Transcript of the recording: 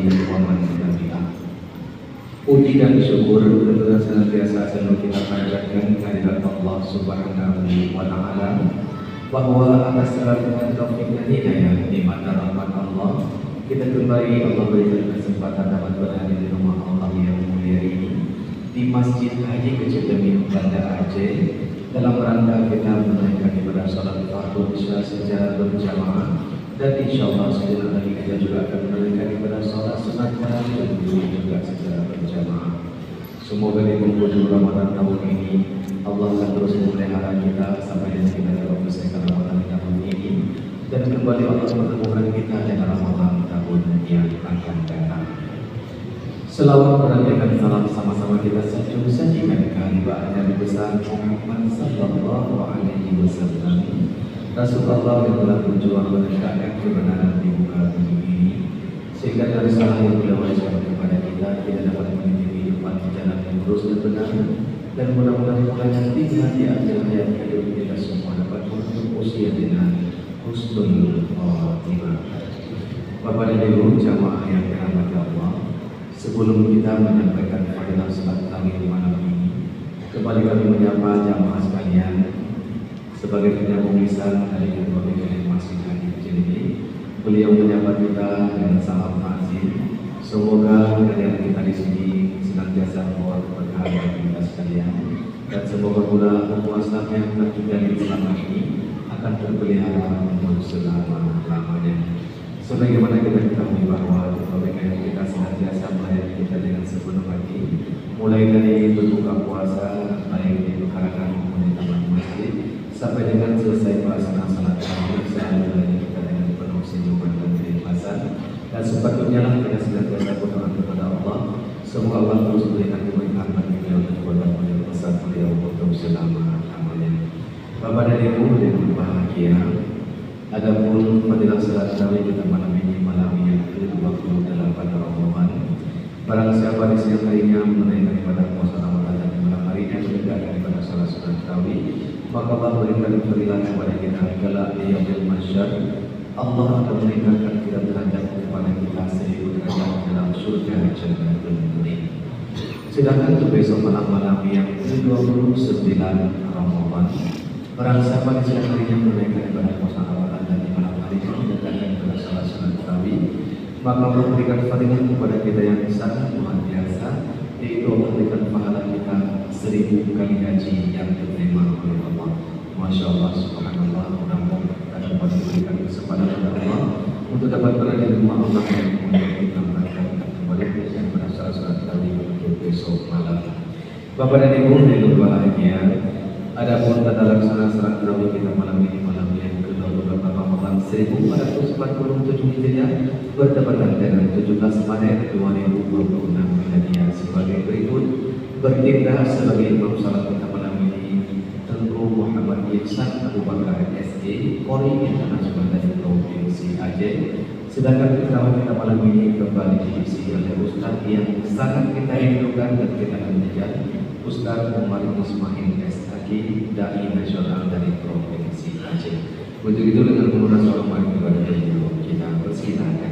wa man tabi'ah. Puji dan syukur tentu senantiasa selalu kita panjatkan kehadirat Allah Subhanahu wa Ta'ala, bahwa atas segala taufik dan hidayah di mata rahmat Allah kita kembali Allah berikan kesempatan dapat berada di rumah Allah yang mulia ini, di Masjid Haji Kecil Demi Banda Aceh, dalam rangka kita menunaikan ibadah salat fardu isya secara berjamaah, dan insya Allah sebentar lagi kita juga akan menunaikan ibadah salat sunat tarawih juga secara berjamaah. Semoga di penghujung Ramadan tahun ini Allah akan terus memelihara kita sampai dengan kita dapat menyelesaikan Ramadan tahun ini, dan kembali Allah mempertemukan kita dengan Ramadan tahun yang akan datang. Selawat dan salam sama-sama kita sajikan kehadiran Nabi besar Muhammad sallallahu alaihi wasallam, Rasulullah yang telah berjuang menegakkan kebenaran di muka bumi ini, sehingga dari salah yang beliau wariskan kepada kita dapat meniti kehidupan di jalan yang lurus dan benar, dan mudah-mudahan mulai nantinya di akhir hayat hidup kita semua dapat menutup usia dengan husnul khotimah. Bapak dan Ibu jamaah yang dirahmati Allah, sebelum kita menyampaikan fadilah salat tarawih malam ini, kembali kami menyapa jamaah sekalian sebagai penyambung lisan dari Ketua Masjid Haji Kecil ini. Beliau menyapa kita dengan salam ta'zim. Semoga kehadiran kita di sini senantiasa membawa keberkahan bagi kita sekalian, dan semoga pula puasa yang terjalin selama ini akan terpelihara untuk selama-lamanya. Sebagaimana kita ketahui bahwa keberkahan kita senantiasa melayani kita dengan sepenuh hati, mulai dari berbuka puasa baik di pekarangan maupun di taman masjid, sampai dengan selesai pelaksanaan salat tarawih selalu melayani kita dengan penuh senyuman dan keikhlasan. Dan sepatutnya lah kita senantiasa berdoa kepada Allah, semoga Allah terus memberikan keberkahan bagi beliau dan keluarga beliau bersama beliau untuk selama-lamanya. Bapak dan Ibu yang berbahagia, adapun fadilah salat tarawih kita malam ini, malam yang ke-28 Ramadan, barang siapa di siang harinya menunaikan ibadah puasa Ramadan dan di malam harinya menegakkan ibadah salat sunat tarawih, maka Allah berikan fadilah kepada kita kelak di yaumil mahsyar. Allah akan meningkatkan kita derajat kepada kita 1000 derajat dalam surga Jannatul Naim. Sedangkan untuk besok malam-malam yang ke-29 Ramadan, barang siapa di siang harinya menunaikan ibadah puasa Ramadan dan di malam harinya menegakkan ibadah salat sunat tarawih, maka Allah berikan fadilah kepada kita yang sangat luar biasa, yaitu Allah berikan pahala kita 1000 kali haji yang diterima oleh Allah. Masya Allah, subhanallah, mudah-mudahan kita dapat diberikan kesempatan kepada Allah untuk dapat berada di rumah Allah yang kemudian kita mereka kembali yang berasal salat tarawih untuk besok malam. Bapak dan Ibu yang berbahagia, adapun tata laksana salat tarawih kita malam ini, malam yang ke-28 Ramadan 1447 Hijriah, bertepatan dengan 17 Maret 2026 Miladiah sebagai berikut. Bertindak sebagai imam salat kita malam ini Tengku Muhammad Ihsan Abu Bakar SE, Kori Internasional dari Provinsi Aceh. Sedangkan ceramah kita malam ini kembali diisi oleh Ustaz yang sangat kita rindukan dan kita mengejar, Ustaz Umar Ismail SAG, Dai Nasional dari Provinsi Aceh. Untuk itu dengan menggunakan suara mic kepada beliau, kita persilakan.